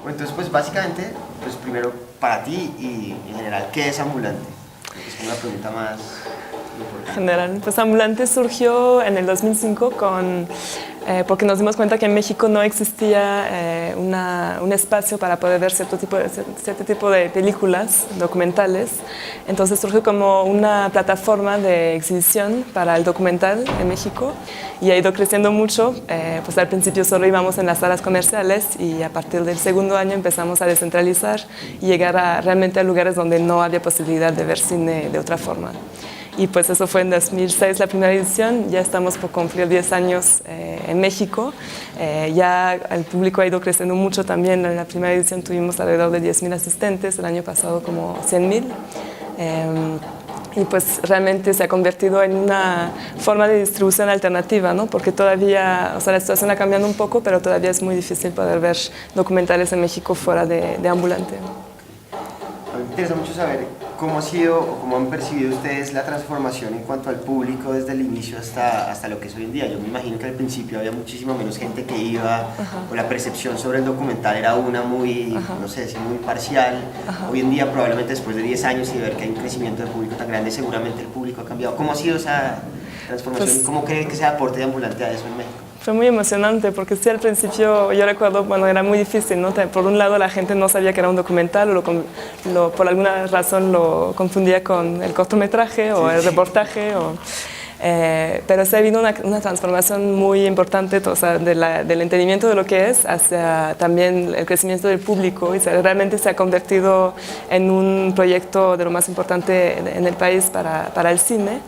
Bueno, entonces, pues básicamente, pues primero para ti y en general, ¿qué es Ambulante? Es una pregunta más importante. General, pues Ambulante surgió en el 2005 porque nos dimos cuenta que en México no existía un espacio para poder ver cierto tipo de películas documentales. Entonces surgió como una plataforma de exhibición para el documental en México y ha ido creciendo mucho. Pues al principio solo íbamos en las salas comerciales y a partir del segundo año empezamos a descentralizar y llegar realmente a lugares donde no había posibilidad de ver cine de otra forma. Y pues eso fue en 2006 la primera edición, ya estamos por cumplir 10 años en México. Ya el público ha ido creciendo mucho también. En la primera edición tuvimos alrededor de 10.000 asistentes, el año pasado como 100.000. Y pues realmente se ha convertido en una forma de distribución alternativa, ¿no? Porque todavía, o sea, la situación ha cambiado un poco, pero todavía es muy difícil poder ver documentales en México fuera de Ambulante. A mí me interesa mucho saber cómo ha sido o cómo han percibido ustedes la transformación en cuanto al público desde el inicio hasta lo que es hoy en día. Yo me imagino que al principio había muchísima menos gente que iba, o la percepción sobre el documental era una muy, no sé, muy parcial. Hoy en día, probablemente después de 10 años y de ver que hay un crecimiento del público tan grande, seguramente el público ha cambiado. ¿Cómo ha sido esa transformación? Pues, ¿Cómo creen que sea aporte de Ambulante a eso en México? Fue muy emocionante porque sí, al principio yo recuerdo, bueno, era muy difícil, ¿no? Por un lado la gente no sabía que era un documental o por alguna razón lo confundía con el cortometraje o el reportaje. Pero sí ha habido una transformación muy importante, o sea, del entendimiento de lo que es hacia también el crecimiento del público y realmente se ha convertido en un proyecto de lo más importante en el país para el cine.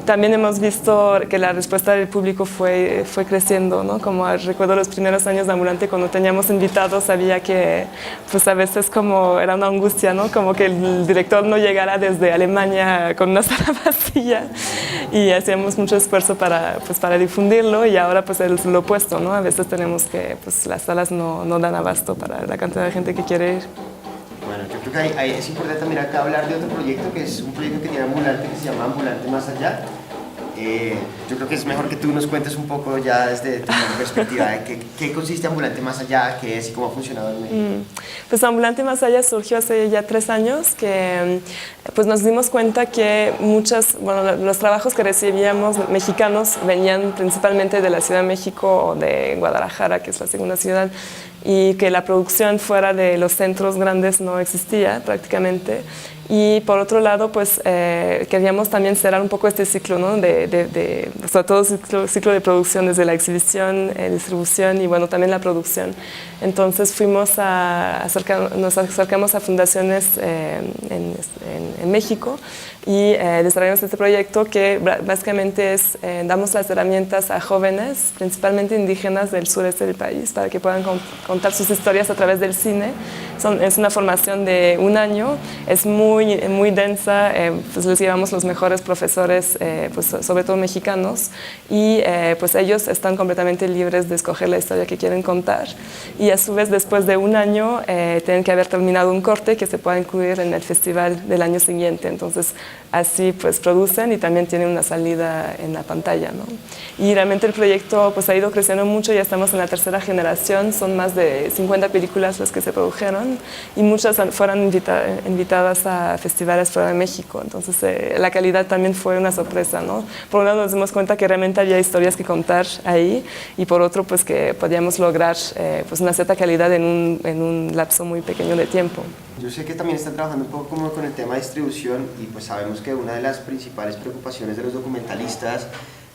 También hemos visto que la respuesta del público fue creciendo, ¿no? Como recuerdo los primeros años de Ambulante, cuando teníamos invitados, sabía que pues a veces como era una angustia, ¿no? Como que el director no llegara desde Alemania con una sala vacía y hacíamos mucho esfuerzo para difundirlo y ahora pues es lo opuesto, ¿no? A veces tenemos que, pues las salas no dan abasto para la cantidad de gente que quiere ir. Bueno, yo creo que es importante también acá hablar de otro proyecto que es un proyecto que tiene Ambulante que se llama Ambulante Más Allá. Yo creo que es mejor que tú nos cuentes un poco ya desde tu perspectiva de qué consiste Ambulante Más Allá, qué es y cómo ha funcionado en México. Pues Ambulante Más Allá surgió hace ya 3 años que pues nos dimos cuenta que los trabajos que recibíamos mexicanos venían principalmente de la Ciudad de México o de Guadalajara, que es la segunda ciudad, y que la producción fuera de los centros grandes no existía prácticamente. Y por otro lado, pues queríamos también cerrar un poco este ciclo, ¿no? Sobre todo ciclo de producción, desde la exhibición, distribución y bueno, también la producción. Entonces nos acercamos a fundaciones en México y desarrollamos este proyecto que básicamente damos las herramientas a jóvenes, principalmente indígenas del sureste del país, para que puedan contar sus historias a través del cine. Es una formación de 1 año, es muy densa, pues les llevamos los mejores profesores, pues sobre todo mexicanos, y pues ellos están completamente libres de escoger la historia que quieren contar. Y a su vez, después de 1 año, tienen que haber terminado un corte que se pueda incluir en el festival del año siguiente. Entonces, así pues producen y también tienen una salida en la pantalla, ¿no? Y realmente el proyecto pues ha ido creciendo mucho, ya estamos en la 3ª generación, son más de 50 películas las que se produjeron y muchas fueron invitadas a festivales fuera de México. Entonces la calidad también fue una sorpresa, ¿no? Por un lado nos dimos cuenta que realmente había historias que contar ahí y por otro pues que podíamos lograr pues una cierta calidad en un lapso muy pequeño de tiempo. Yo sé que también están trabajando un poco como con el tema de distribución y pues sabemos que una de las principales preocupaciones de los documentalistas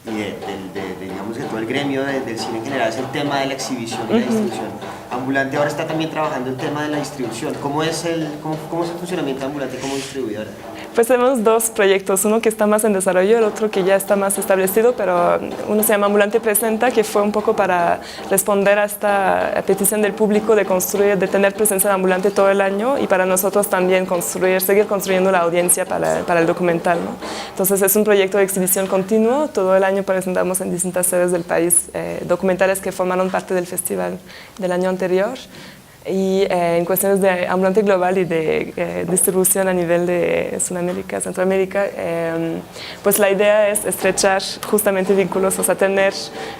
y digamos que todo el gremio del cine en general es el tema de la exhibición y la distribución. Ambulante ahora está también trabajando el tema de la distribución. ¿Cómo es el funcionamiento de Ambulante como distribuidora? Pues tenemos 2 proyectos, uno que está más en desarrollo, el otro que ya está más establecido, pero uno se llama Ambulante Presenta, que fue un poco para responder a esta petición del público de tener presencia de Ambulante todo el año y para nosotros también seguir construyendo la audiencia para el documental, ¿no? Entonces es un proyecto de exhibición continuo, todo el año presentamos en distintas sedes del país documentales que formaron parte del festival del año anterior. Y en cuestiones de ambulante global y de distribución a nivel de Sudamérica, Centroamérica, pues la idea es estrechar justamente vínculos, o sea,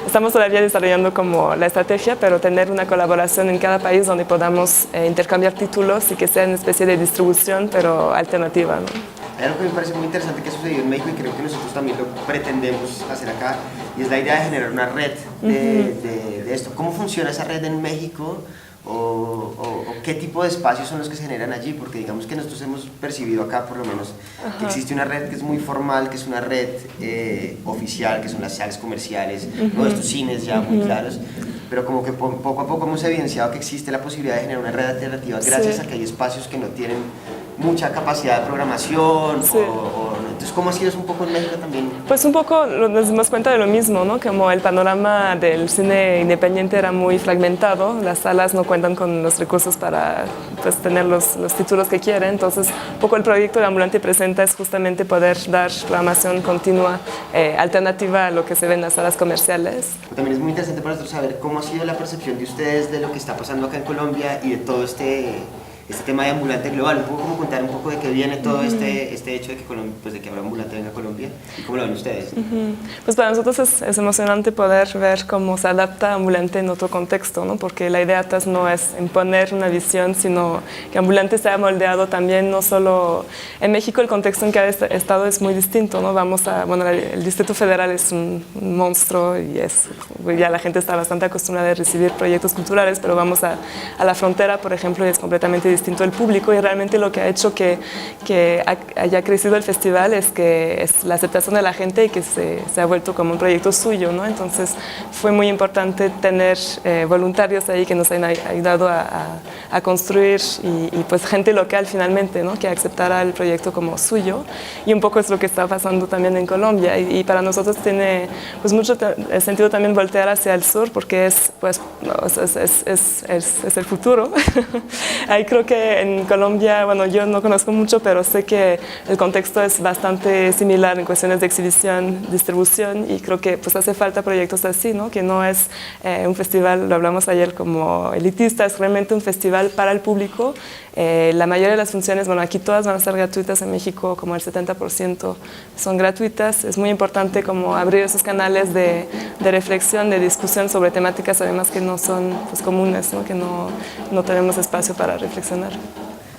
estamos todavía desarrollando como la estrategia, pero tener una colaboración en cada país donde podamos intercambiar títulos y que sea una especie de distribución, pero alternativa, ¿no? Hay algo que me parece muy interesante que ha sucedido en México y creo que nosotros también lo pretendemos hacer acá, y es la idea de generar una red de esto. ¿Cómo funciona esa red en México? O qué tipo de espacios son los que se generan allí, porque digamos que nosotros hemos percibido acá por lo menos que existe una red que es muy formal, que es una red oficial, que son las salas comerciales, ¿no? Estos cines ya muy claros, pero como que poco a poco hemos evidenciado que existe la posibilidad de generar una red alternativa gracias a que hay espacios que no tienen mucha capacidad de programación. Entonces, ¿cómo ha sido eso un poco en México también? Pues un poco nos dimos cuenta de lo mismo, ¿no? Como el panorama del cine independiente era muy fragmentado, las salas no cuentan con los recursos para pues, tener los títulos que quieren, entonces un poco el proyecto de Ambulante Presenta es justamente poder dar programación continua, alternativa a lo que se ve en las salas comerciales. También es muy interesante para nosotros saber cómo ha sido la percepción de ustedes de lo que está pasando acá en Colombia y de todo este tema de Ambulante Global. ¿Puedo como contar un poco de qué viene todo este hecho de que, pues de que ahora Ambulante venga a Colombia y cómo lo ven ustedes? Pues para nosotros es emocionante poder ver cómo se adapta Ambulante en otro contexto, ¿no? Porque la idea atrás no es imponer una visión, sino que Ambulante se ha moldeado también, no solo en México. El contexto en que ha estado es muy distinto, ¿no? Bueno, el Distrito Federal es un monstruo y ya la gente está bastante acostumbrada a recibir proyectos culturales, pero vamos a la frontera, por ejemplo, y es completamente distinto el público, y realmente lo que ha hecho que haya crecido el festival es la aceptación de la gente y que se ha vuelto como un proyecto suyo, ¿no? Entonces fue muy importante tener voluntarios ahí que nos han ayudado a construir y pues gente local finalmente, ¿no? Que aceptara el proyecto como suyo, y un poco es lo que está pasando también en Colombia, y para nosotros tiene pues mucho sentido también voltear hacia el sur porque es el futuro. Ahí creo que en Colombia, bueno, yo no conozco mucho, pero sé que el contexto es bastante similar en cuestiones de exhibición, distribución, y creo que pues hace falta proyectos así, ¿no? Que no es un festival, lo hablamos ayer, como elitista, es realmente un festival para el público. La mayoría de las funciones, bueno, aquí todas van a ser gratuitas, en México como el 70% son gratuitas. Es muy importante como abrir esos canales de reflexión, de discusión sobre temáticas además que no son pues, comunes, ¿no? Que no tenemos espacio para reflexionar.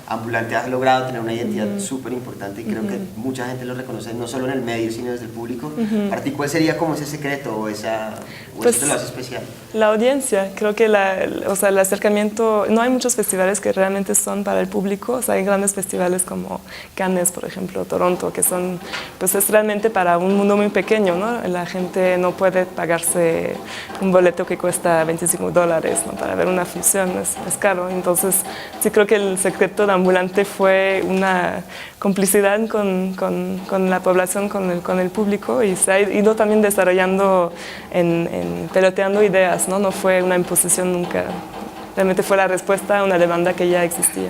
Ambulante ha logrado tener una identidad súper importante y creo que mucha gente lo reconoce, no solo en el medio, sino desde el público. ¿Para ti cuál sería como ese secreto o eso te lo hace especial? La audiencia, creo que el acercamiento, no hay muchos festivales que realmente son para el público, o sea, hay grandes festivales como Cannes, por ejemplo, Toronto, que son, pues es realmente para un mundo muy pequeño, ¿no? La gente no puede pagarse un boleto que cuesta $25, ¿no? Para ver una función, es caro. Entonces, sí creo que el secreto de Ambulante fue una complicidad con la población, con el público, y se ha ido también desarrollando peloteando ideas, ¿no? No fue una imposición nunca, realmente fue la respuesta a una demanda que ya existía.